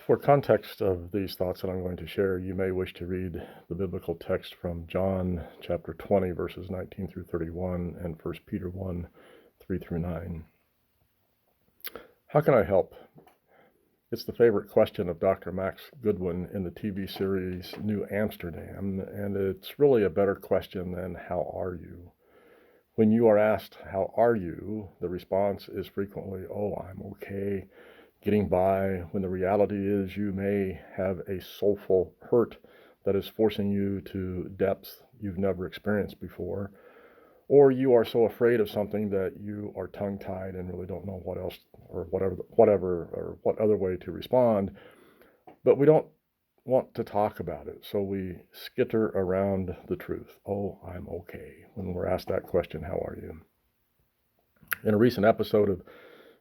For context of these thoughts that I'm going to share, you may wish to read the biblical text from John chapter 20, verses 19 through 31, and 1 Peter 1, 3 through 9. How can I help? It's the favorite question of Dr. Max Goodwin in the TV series New Amsterdam, and it's really a better question than how are you? When you are asked, how are you? The response is frequently, oh, I'm okay, getting by, when the reality is you may have a soulful hurt that is forcing you to depths you've never experienced before, or you are so afraid of something that you are tongue-tied and really don't know what else or what other way to respond, but we don't want to talk about it, so we skitter around the truth. Oh, I'm okay, when we're asked that question, how are you? In a recent episode of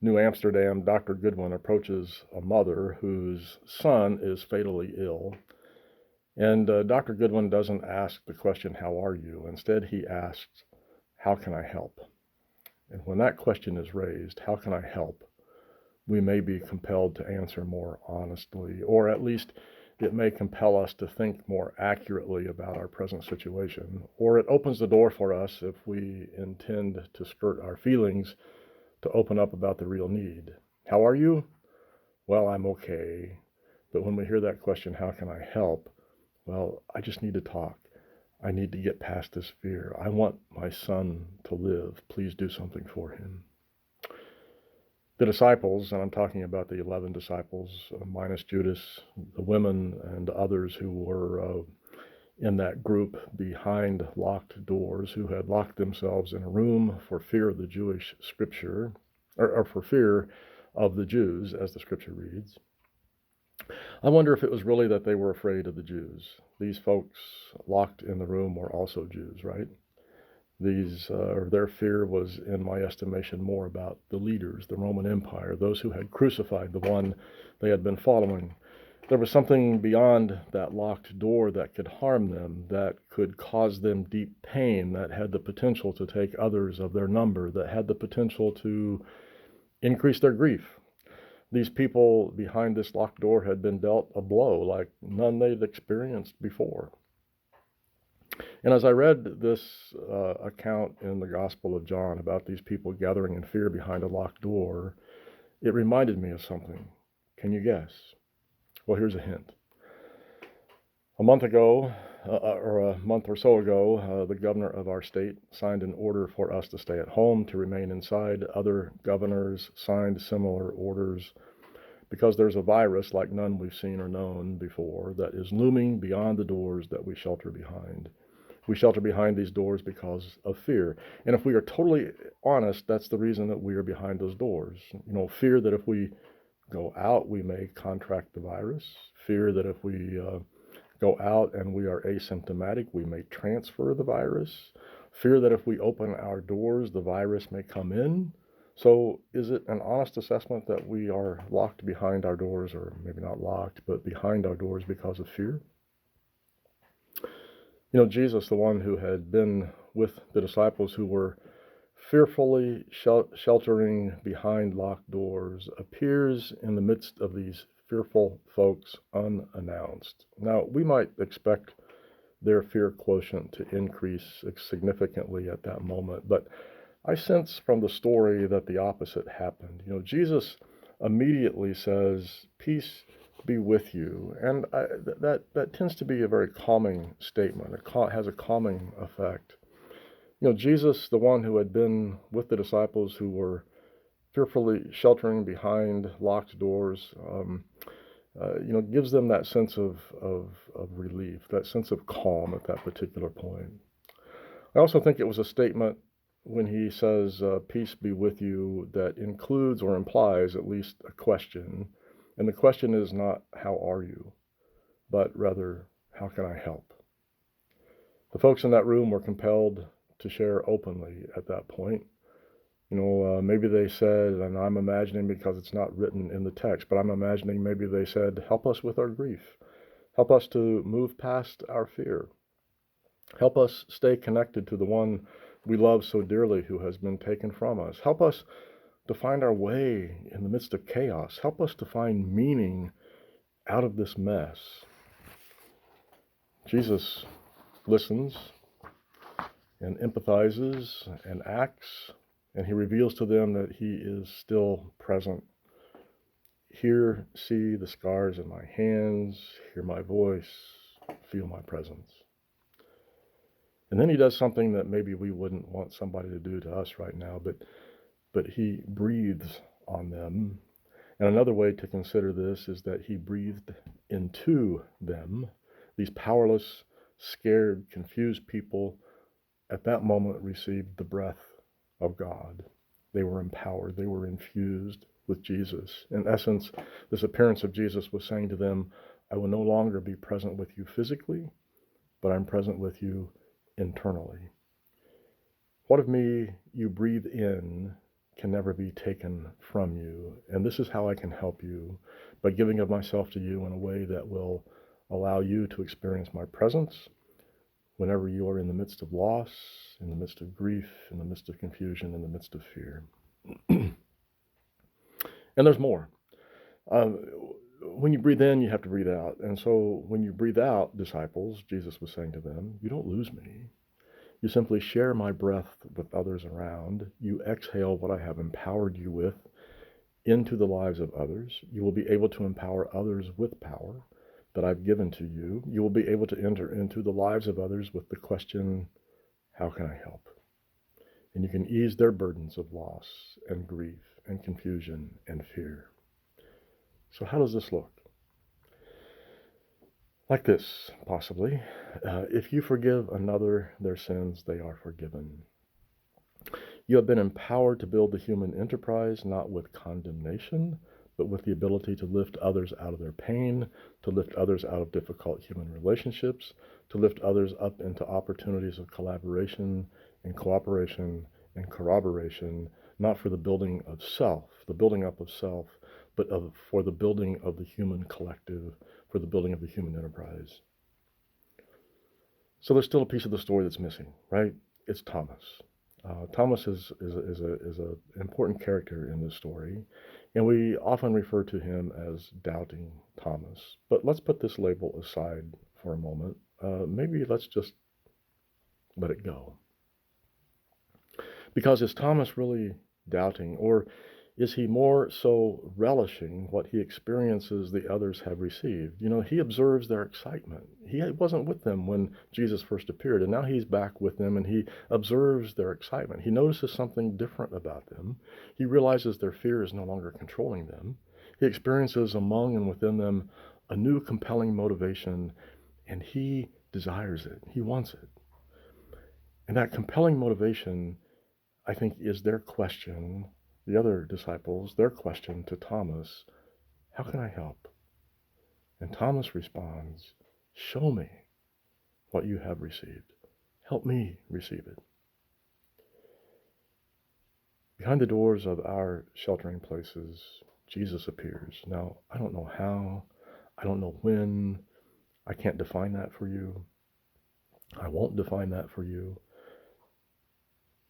New Amsterdam, Dr. Goodwin approaches a mother whose son is fatally ill. And Dr. Goodwin doesn't ask the question, how are you? Instead, he asks, how can I help? And when that question is raised, how can I help? We may be compelled to answer more honestly, or at least it may compel us to think more accurately about our present situation, or it opens the door for us, if we intend to skirt our feelings, to open up about the real need. How are you? Well, I'm okay. But when we hear that question, how can I help? Well, I just need to talk. I need to get past this fear. I want my son to live. Please do something for him. The disciples, and I'm talking about the 11 disciples, minus Judas, the women and others who were in that group behind locked doors, who had locked themselves in a room for fear of the Jewish scripture, or for fear of the Jews, as the scripture reads. I wonder if it was really that they were afraid of the Jews. These folks locked in the room were also Jews, right? Their fear was, in my estimation, more about the leaders, the Roman Empire, those who had crucified the one they had been following. There was something beyond that locked door that could harm them, that could cause them deep pain, that had the potential to take others of their number, that had the potential to increase their grief. These people behind this locked door had been dealt a blow like none they'd experienced before. And as I read this account in the Gospel of John about these people gathering in fear behind a locked door, it reminded me of something. Can you guess? Well, here's a hint. A month or so ago, the governor of our state signed an order for us to stay at home, to remain inside. Other governors signed similar orders because there's a virus like none we've seen or known before that is looming beyond the doors that we shelter behind. We shelter behind these doors because of fear. And if we are totally honest, that's the reason that we are behind those doors. Fear that if we go out, we may contract the virus. Fear that if we go out and we are asymptomatic, we may transfer the virus. Fear that if we open our doors, the virus may come in. So is it an honest assessment that we are locked behind our doors, or maybe not locked, but behind our doors because of fear? Jesus, the one who had been with the disciples who were fearfully sheltering behind locked doors, appears in the midst of these fearful folks unannounced. Now, we might expect their fear quotient to increase significantly at that moment, but I sense from the story that the opposite happened. Jesus immediately says, peace be with you. And that tends to be a very calming statement. It has a calming effect. Jesus, the one who had been with the disciples who were fearfully sheltering behind locked doors, gives them that sense of relief, that sense of calm at that particular point. I also think it was a statement when he says, peace be with you, that includes or implies at least a question. And the question is not, how are you? But rather, how can I help? The folks in that room were compelled to share openly at that point. Maybe they said, and I'm imagining because it's not written in the text, but I'm imagining maybe they said, help us with our grief. Help us to move past our fear. Help us stay connected to the one we love so dearly who has been taken from us. Help us to find our way in the midst of chaos. Help us to find meaning out of this mess. Jesus listens and empathizes and acts, and he reveals to them that he is still present. Hear, see the scars in my hands, hear my voice, feel my presence. And then he does something that maybe we wouldn't want somebody to do to us right now, but he breathes on them. And another way to consider this is that he breathed into them. These powerless, scared, confused people at that moment received the breath of God. They were empowered. They were infused with Jesus. In essence, this appearance of Jesus was saying to them, I will no longer be present with you physically, but I'm present with you internally. What of me you breathe in can never be taken from you. And this is how I can help you, by giving of myself to you in a way that will allow you to experience my presence whenever you are in the midst of loss, in the midst of grief, in the midst of confusion, in the midst of fear. And there's more. When you breathe in, you have to breathe out. And so when you breathe out, disciples, Jesus was saying to them, you don't lose me. You simply share my breath with others around. You exhale what I have empowered you with into the lives of others. You will be able to empower others with power that I've given to you. You will be able to enter into the lives of others with the question, how can I help? And you can ease their burdens of loss and grief and confusion and fear. So how does this look? Like this, possibly. If you forgive another their sins, they are forgiven. You have been empowered to build the human enterprise, not with condemnation, but with the ability to lift others out of their pain, to lift others out of difficult human relationships, to lift others up into opportunities of collaboration and cooperation and corroboration, not for the building of self, the building up of self, but for the building of the human collective, for the building of the human enterprise. So there's still a piece of the story that's missing, right? It's Thomas. Thomas is an important character in this story, and we often refer to him as Doubting Thomas. But let's put this label aside for a moment. Maybe let's just let it go. Because is Thomas really doubting, or is he more so relishing what he experiences the others have received? You know, he observes their excitement. He wasn't with them when Jesus first appeared, and now he's back with them, and he observes their excitement. He notices something different about them. He realizes their fear is no longer controlling them. He experiences among and within them a new compelling motivation, and he desires it. He wants it. And that compelling motivation, I think, is their question, the other disciples, their question to Thomas, how can I help? And Thomas responds, show me what you have received. Help me receive it. Behind the doors of our sheltering places, Jesus appears. Now, I don't know how, I don't know when, I can't define that for you. I won't define that for you.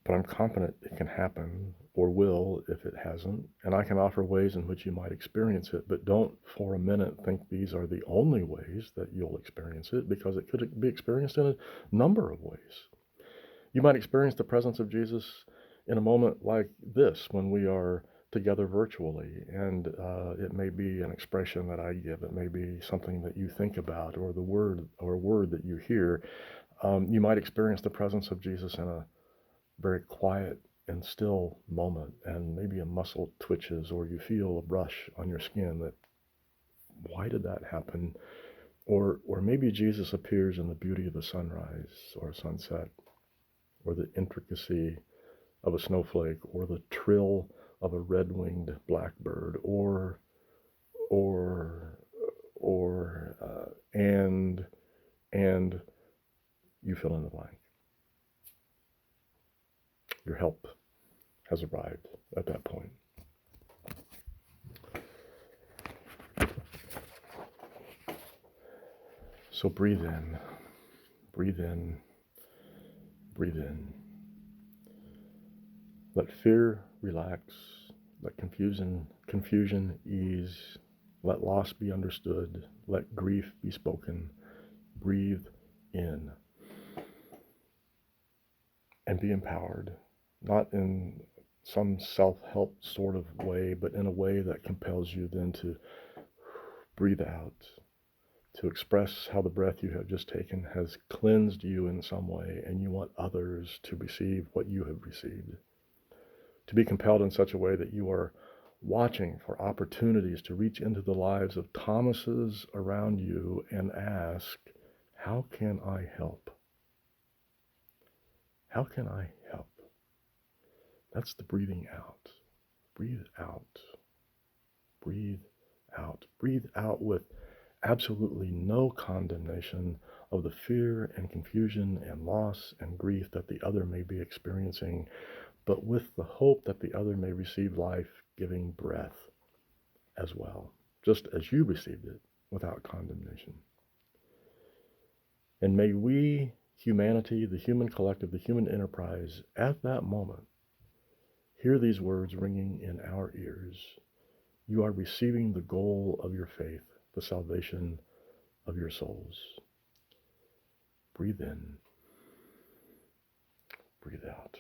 But I'm confident it can happen, or will if it hasn't, and I can offer ways in which you might experience it, but don't for a minute think these are the only ways that you'll experience it, because it could be experienced in a number of ways. You might experience the presence of Jesus in a moment like this, when we are together virtually, and it may be an expression that I give, it may be something that you think about, or the word that you hear. You might experience the presence of Jesus in a very quiet and still moment, and maybe a muscle twitches, or you feel a brush on your skin that, why did that happen? Or maybe Jesus appears in the beauty of a sunrise or a sunset, or the intricacy of a snowflake, or the trill of a red-winged blackbird, and you fill in the blank. Your help has arrived at that point. So breathe in, breathe in, breathe in. Let fear relax, let confusion ease, Let loss be understood. Let grief be spoken. Breathe in and be empowered, not in some self-help sort of way, but in a way that compels you then to breathe out, to express how the breath you have just taken has cleansed you in some way, and you want others to receive what you have received. To be compelled in such a way that you are watching for opportunities to reach into the lives of Thomases around you and ask, how can I help? How can I help? That's the breathing out. Breathe out. Breathe out. Breathe out with absolutely no condemnation of the fear and confusion and loss and grief that the other may be experiencing, but with the hope that the other may receive life-giving breath as well, just as you received it without condemnation. And may we, humanity, the human collective, the human enterprise, at that moment, hear these words ringing in our ears. You are receiving the goal of your faith, the salvation of your souls. Breathe in, breathe out.